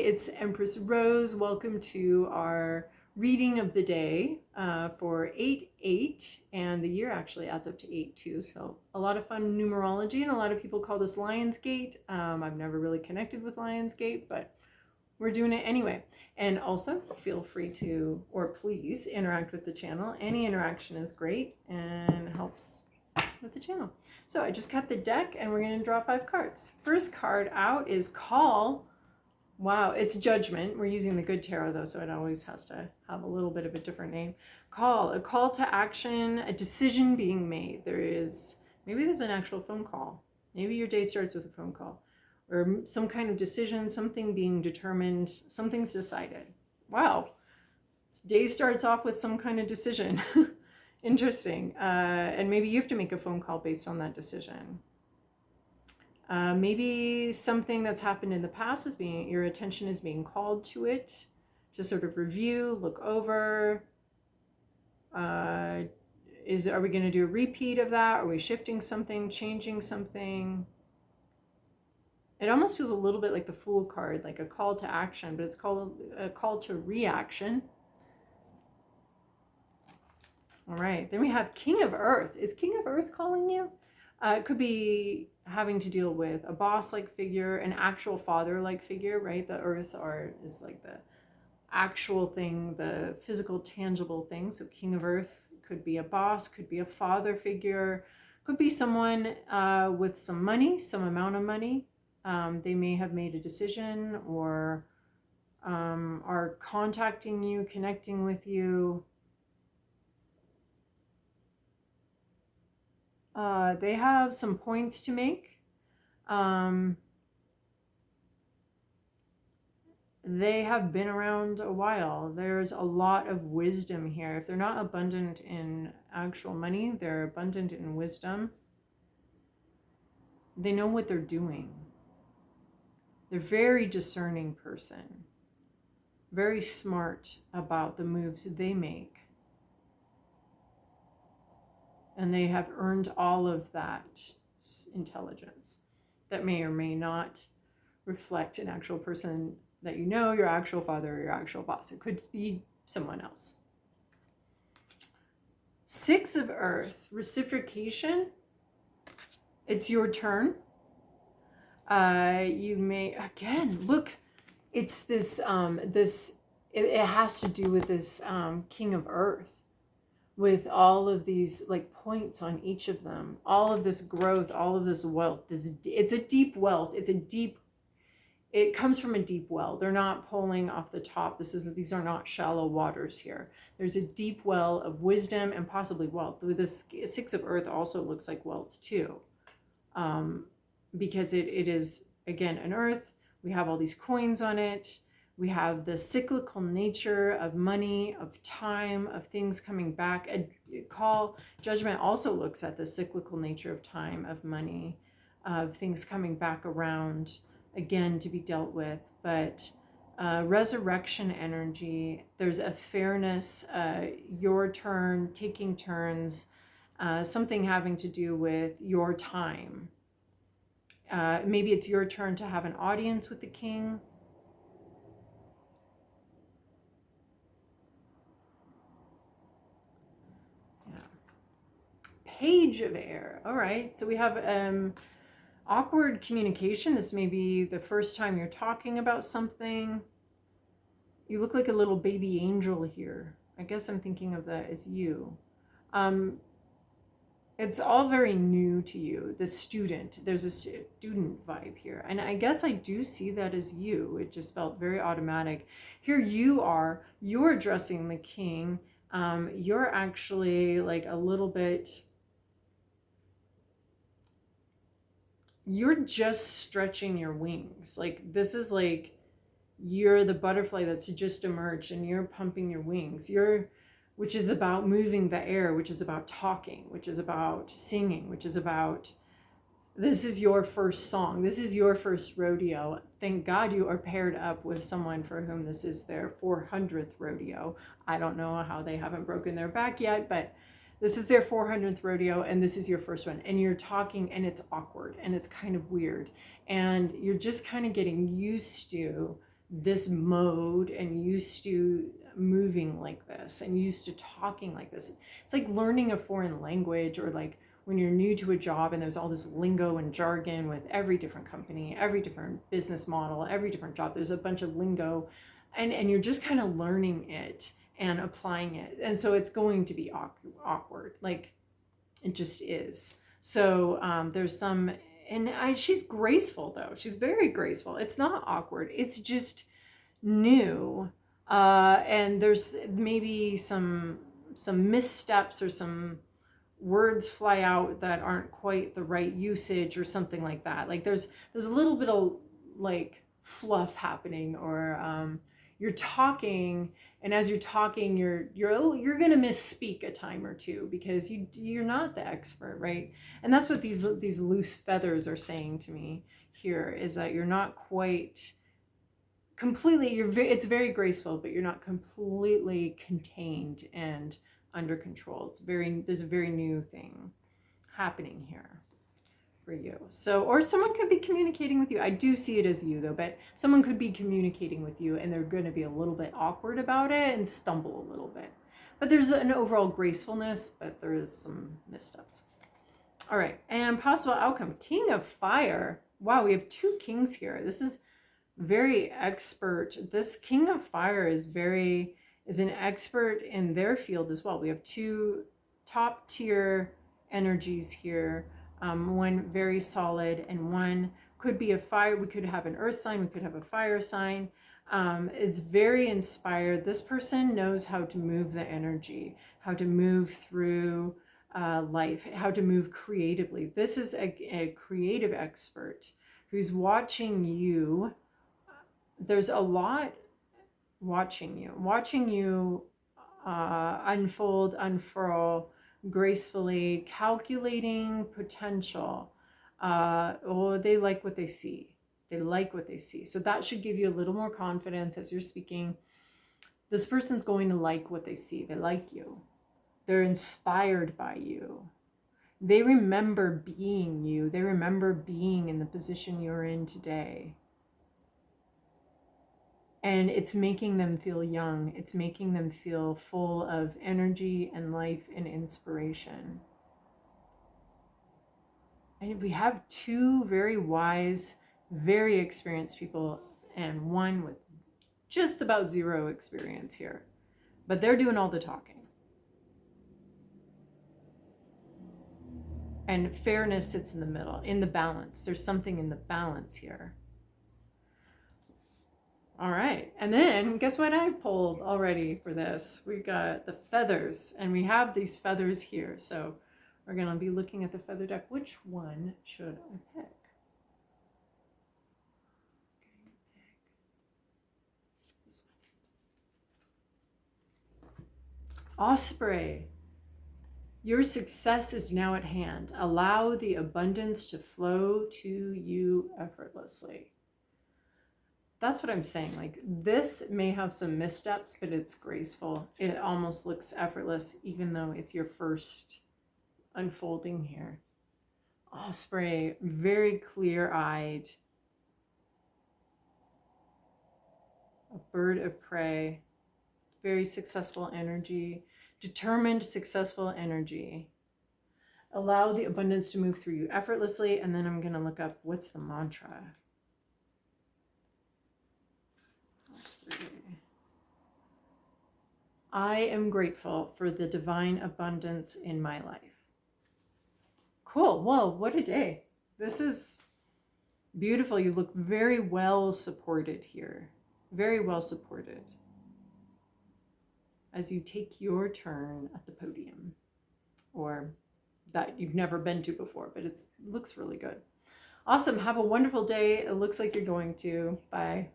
it's Empress Rose. Welcome to our reading of the day for 8/8, and the year actually adds up to 8 too. So a lot of fun numerology, and a lot of people call this Lionsgate. I've never really connected with Lionsgate, but we're doing it anyway. And also feel free to, or please, interact with the channel. Any interaction is great and helps with the channel. So I just cut the deck and we're going to draw 5 cards. First card out is Call. Wow, it's Judgment. We're using the Good Tarot though, so it always has to have a little bit of a different name. Call, a call to action, a decision being made. Maybe there's an actual phone call. Maybe your day starts with a phone call or some kind of decision, something being determined, something's decided. Wow, day starts off with some kind of decision. Interesting. And maybe you have to make a phone call based on that decision. Maybe something that's happened in the past your attention is being called to it to sort of review, look over. Are we going to do a repeat of that? Are we shifting something, changing something? It almost feels a little bit like the Fool card, like a call to action, but it's called a call to reaction. All right, then we have King of Earth. Is King of Earth calling you? It could be having to deal with a boss-like figure, an actual father-like figure, right? The Earth is like the actual thing, the physical, tangible thing. So King of Earth could be a boss, could be a father figure, could be someone with some money, some amount of money. They may have made a decision or are contacting you, connecting with you. They have some points to make. They have been around a while. There's a lot of wisdom here. If they're not abundant in actual money, they're abundant in wisdom. They know what they're doing. They're a very discerning person. Very smart about the moves they make. And they have earned all of that intelligence that may or may not reflect an actual person that you know, your actual father or your actual boss. It could be someone else. 6 of Earth, reciprocation. It's your turn. You may, again, look, it's this, it has to do with this King of Earth. With all of these like points on each of them, all of this growth, all of this wealth, it's a deep wealth. It comes from a deep well. They're not pulling off the top. These are not shallow waters here. There's a deep well of wisdom and possibly wealth. This 6 of Earth also looks like wealth too. Because it is, again, an earth. We have all these coins on it. We have the cyclical nature of money, of time, of things coming back. Judgment also looks at the cyclical nature of time, of money, of things coming back around, again, to be dealt with. But resurrection energy, there's a fairness, your turn, taking turns, something having to do with your time. Maybe it's your turn to have an audience with the king. Page of Air. All right, so we have awkward communication. This may be the first time you're talking about something. You look like a little baby angel here. I guess I'm thinking of that as you. It's all very new to you. The student, there's a student vibe here. And I guess I do see that as you. It just felt very automatic. Here you're addressing the king. You're actually like a little bit, you're just stretching your wings. Like this is like, you're the butterfly that's just emerged and you're pumping your wings. Which is about moving the air, which is about talking, which is about singing, which is about, this is your first song. This is your first rodeo. Thank God you are paired up with someone for whom this is their 400th rodeo. I don't know how they haven't broken their back yet, but this is their 400th rodeo and this is your first one. And you're talking and it's awkward and it's kind of weird. And you're just kind of getting used to this mode and used to moving like this and used to talking like this. It's like learning a foreign language, or like when you're new to a job and there's all this lingo and jargon with every different company, every different business model, every different job. There's a bunch of lingo, and you're just kind of learning it and applying it. And so it's going to be awkward. Like it just is. So there's some, and she's graceful though. She's very graceful. It's not awkward. It's just new. And there's maybe some missteps or some words fly out that aren't quite the right usage or something like that. Like there's a little bit of like fluff happening, or you're talking, and as you're talking you're gonna misspeak a time or two because you're not the expert, right? And that's what these loose feathers are saying to me here, is that you're not quite completely, it's very graceful, but you're not completely contained and under control. There's a very new thing happening here for you. So, or someone could be communicating with you. I do see it as you though, but someone could be communicating with you and they're going to be a little bit awkward about it and stumble a little bit. But there's an overall gracefulness, but there is some missteps. All right, and possible outcome, King of Fire. Wow, we have two kings here. This is very expert. This King of Fire is an expert in their field as well. We have two top tier energies here. One very solid, and one could be a fire. We could have an earth sign, we could have a fire sign. It's very inspired. This person knows how to move the energy, how to move through life, how to move creatively. This is a creative expert who's watching you. There's a lot watching you unfold, unfurl gracefully, calculating potential. They like what they see. They like what they see. So that should give you a little more confidence as you're speaking. This person's going to like what they see. They like you. They're inspired by you. They remember being you. They remember being in the position you're in today. And it's making them feel young. It's making them feel full of energy and life and inspiration. And we have two very wise, very experienced people, and one with just about zero experience here. But they're doing all the talking. And fairness sits in the middle, in the balance. There's something in the balance here. All right, and then guess what I've pulled already for this? We got the feathers, and we have these feathers here. So we're going to be looking at the feather deck. Which one should I pick? This one. Osprey. Your success is now at hand. Allow the abundance to flow to you effortlessly. That's what I'm saying. Like, this may have some missteps, but it's graceful. It almost looks effortless, even though it's your first unfolding here. Osprey, very clear-eyed. A bird of prey. Very successful energy. Determined, successful energy. Allow the abundance to move through you effortlessly. And then I'm going to look up, what's the mantra? I am grateful for the divine abundance in my life. Cool. Whoa, what a day. This is beautiful. You look very well supported here. Very well supported as you take your turn at the podium, or that you've never been to before, but it looks really good. Awesome. Have a wonderful day. It looks like you're going to. Bye.